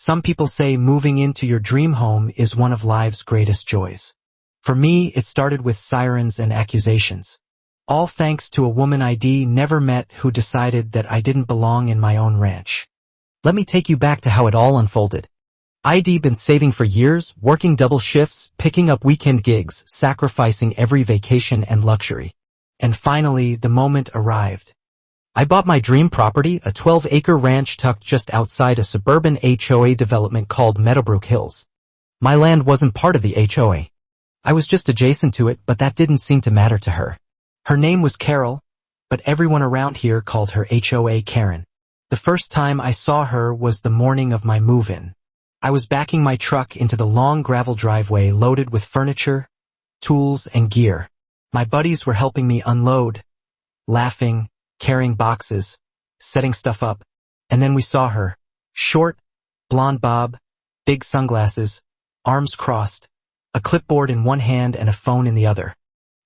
Some people say moving into your dream home is one of life's greatest joys. For me, it started with sirens and accusations. All thanks to a woman I'd never met who decided that I didn't belong in my own ranch. Let me take you back to how it all unfolded. I'd been saving for years, working double shifts, picking up weekend gigs, sacrificing every vacation and luxury. And finally, the moment arrived. I bought my dream property, a 12-acre ranch tucked just outside a suburban HOA development called Meadowbrook Hills. My land wasn't part of the HOA. I was just adjacent to it, but that didn't seem to matter to her. Her name was Carol, but everyone around here called her HOA Karen. The first time I saw her was the morning of my move-in. I was backing my truck into the long gravel driveway loaded with furniture, tools, and gear. My buddies were helping me unload, laughing, carrying boxes, setting stuff up, and then we saw her. Short, blonde bob, big sunglasses, arms crossed, a clipboard in one hand and a phone in the other.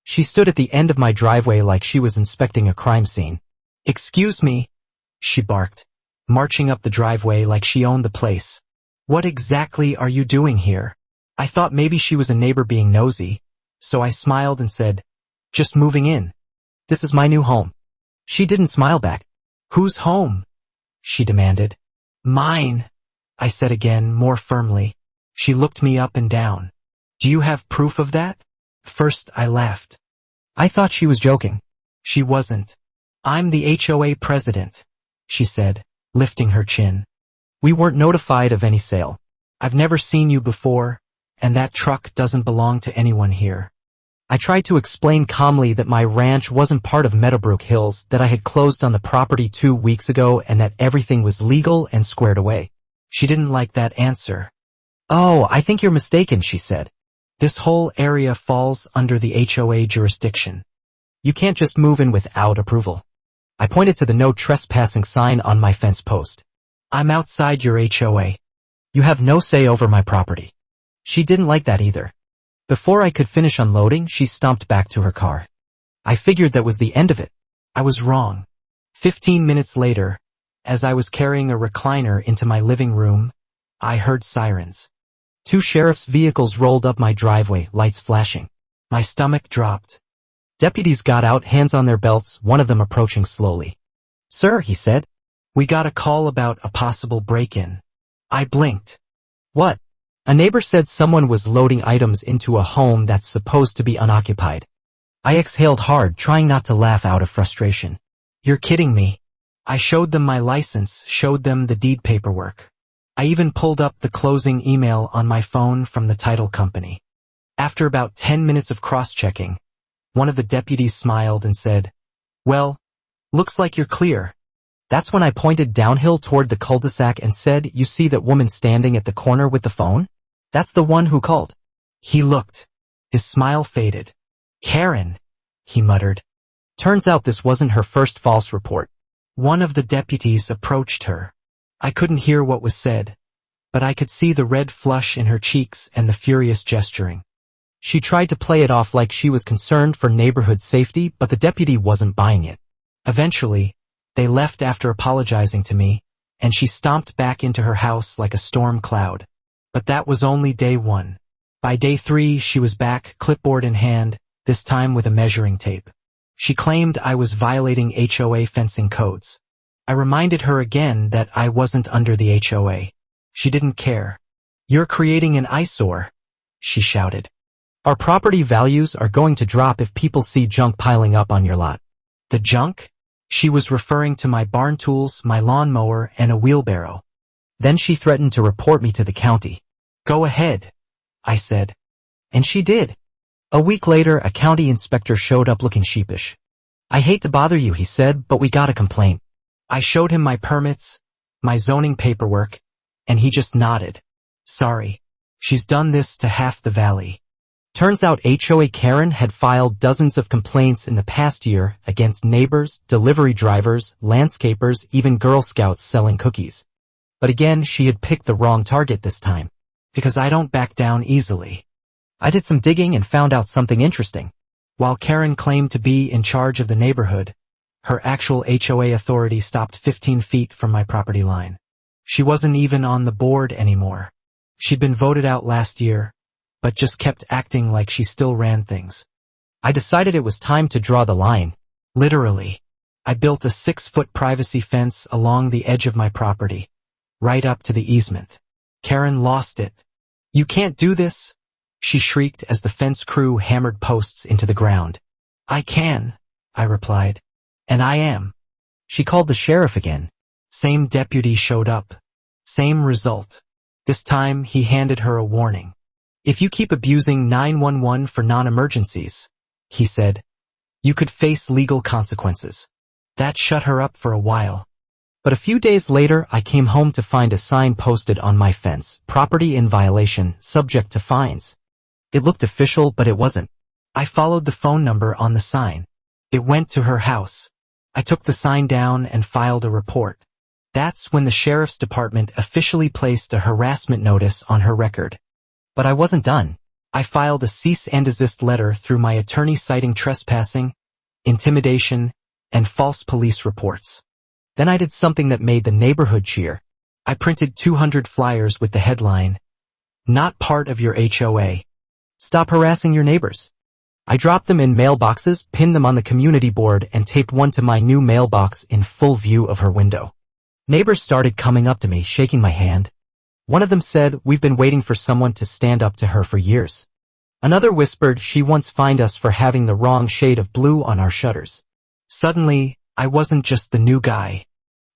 She stood at the end of my driveway like she was inspecting a crime scene. "Excuse me," she barked, marching up the driveway like she owned the place. "What exactly are you doing here?" I thought maybe she was a neighbor being nosy, so I smiled and said, "Just moving in. This is my new home." She didn't smile back. "Whose home?" she demanded. "Mine," I said again, more firmly. She looked me up and down. "Do you have proof of that?" First, I laughed. I thought she was joking. She wasn't. "I'm the HOA president," she said, lifting her chin. "We weren't notified of any sale. I've never seen you before, and that truck doesn't belong to anyone here." I tried to explain calmly that my ranch wasn't part of Meadowbrook Hills, that I had closed on the property 2 weeks ago, and that everything was legal and squared away. She didn't like that answer. "Oh, I think you're mistaken," she said. "This whole area falls under the HOA jurisdiction. You can't just move in without approval." I pointed to the no trespassing sign on my fence post. "I'm outside your HOA. You have no say over my property." She didn't like that either. Before I could finish unloading, she stomped back to her car. I figured that was the end of it. I was wrong. 15 minutes later, as I was carrying a recliner into my living room, I heard sirens. 2 sheriff's vehicles rolled up my driveway, lights flashing. My stomach dropped. Deputies got out, hands on their belts, one of them approaching slowly. "Sir," he said, "we got a call about a possible break-in." I blinked. "What?" "A neighbor said someone was loading items into a home that's supposed to be unoccupied." I exhaled hard, trying not to laugh out of frustration. "You're kidding me." I showed them my license, showed them the deed paperwork. I even pulled up the closing email on my phone from the title company. After about 10 minutes of cross-checking, one of the deputies smiled and said, "Well, looks like you're clear." That's when I pointed downhill toward the cul-de-sac and said, "You see that woman standing at the corner with the phone? That's the one who called." He looked. His smile faded. "Karen," he muttered. Turns out this wasn't her first false report. One of the deputies approached her. I couldn't hear what was said, but I could see the red flush in her cheeks and the furious gesturing. She tried to play it off like she was concerned for neighborhood safety, but the deputy wasn't buying it. Eventually, they left after apologizing to me, and she stomped back into her house like a storm cloud. But that was only day 1. By day 3, she was back, clipboard in hand, this time with a measuring tape. She claimed I was violating HOA fencing codes. I reminded her again that I wasn't under the HOA. She didn't care. "You're creating an eyesore," she shouted. "Our property values are going to drop if people see junk piling up on your lot." The junk? She was referring to my barn tools, my lawnmower, and a wheelbarrow. Then she threatened to report me to the county. "Go ahead," I said. And she did. A week later, a county inspector showed up looking sheepish. "I hate to bother you," he said, "but we got a complaint." I showed him my permits, my zoning paperwork, and he just nodded. "Sorry. She's done this to half the valley." Turns out HOA Karen had filed dozens of complaints in the past year against neighbors, delivery drivers, landscapers, even Girl Scouts selling cookies. But again, she had picked the wrong target this time, because I don't back down easily. I did some digging and found out something interesting. While Karen claimed to be in charge of the neighborhood, her actual HOA authority stopped 15 feet from my property line. She wasn't even on the board anymore. She'd been voted out last year, but just kept acting like she still ran things. I decided it was time to draw the line. Literally. I built a 6-foot privacy fence along the edge of my property, right up to the easement. Karen lost it. "You can't do this," she shrieked as the fence crew hammered posts into the ground. "I can," I replied. "And I am." She called the sheriff again. Same deputy showed up. Same result. This time he handed her a warning. "If you keep abusing 911 for non-emergencies," he said, "you could face legal consequences." That shut her up for a while. But a few days later, I came home to find a sign posted on my fence, "Property in violation, subject to fines." It looked official, but it wasn't. I followed the phone number on the sign. It went to her house. I took the sign down and filed a report. That's when the sheriff's department officially placed a harassment notice on her record. But I wasn't done. I filed a cease and desist letter through my attorney citing trespassing, intimidation, and false police reports. Then I did something that made the neighborhood cheer. I printed 200 flyers with the headline, "Not part of your HOA. Stop harassing your neighbors." I dropped them in mailboxes, pinned them on the community board, and taped one to my new mailbox in full view of her window. Neighbors started coming up to me, shaking my hand. One of them said, "We've been waiting for someone to stand up to her for years." Another whispered, "She once fined us for having the wrong shade of blue on our shutters." Suddenly, I wasn't just the new guy.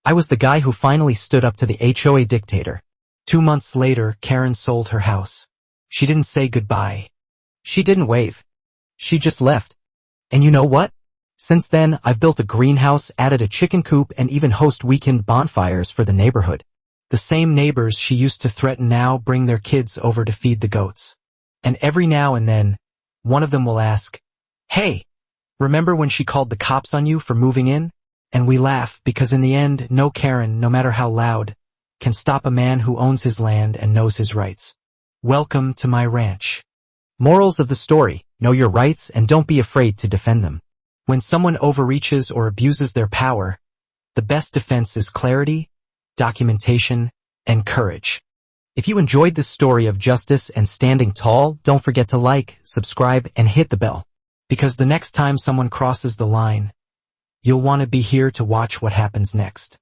I was the guy who finally stood up to the HOA dictator. 2 months later, Karen sold her house. She didn't say goodbye. She didn't wave. She just left. And you know what? Since then, I've built a greenhouse, added a chicken coop, and even host weekend bonfires for the neighborhood. The same neighbors she used to threaten now bring their kids over to feed the goats. And every now and then, one of them will ask, "Hey, remember when she called the cops on you for moving in?" And we laugh because in the end, no Karen, no matter how loud, can stop a man who owns his land and knows his rights. Welcome to my ranch. Morals of the story: know your rights and don't be afraid to defend them. When someone overreaches or abuses their power, the best defense is clarity, documentation, and courage. If you enjoyed this story of justice and standing tall, don't forget to like, subscribe, and hit the bell. Because the next time someone crosses the line, you'll want to be here to watch what happens next.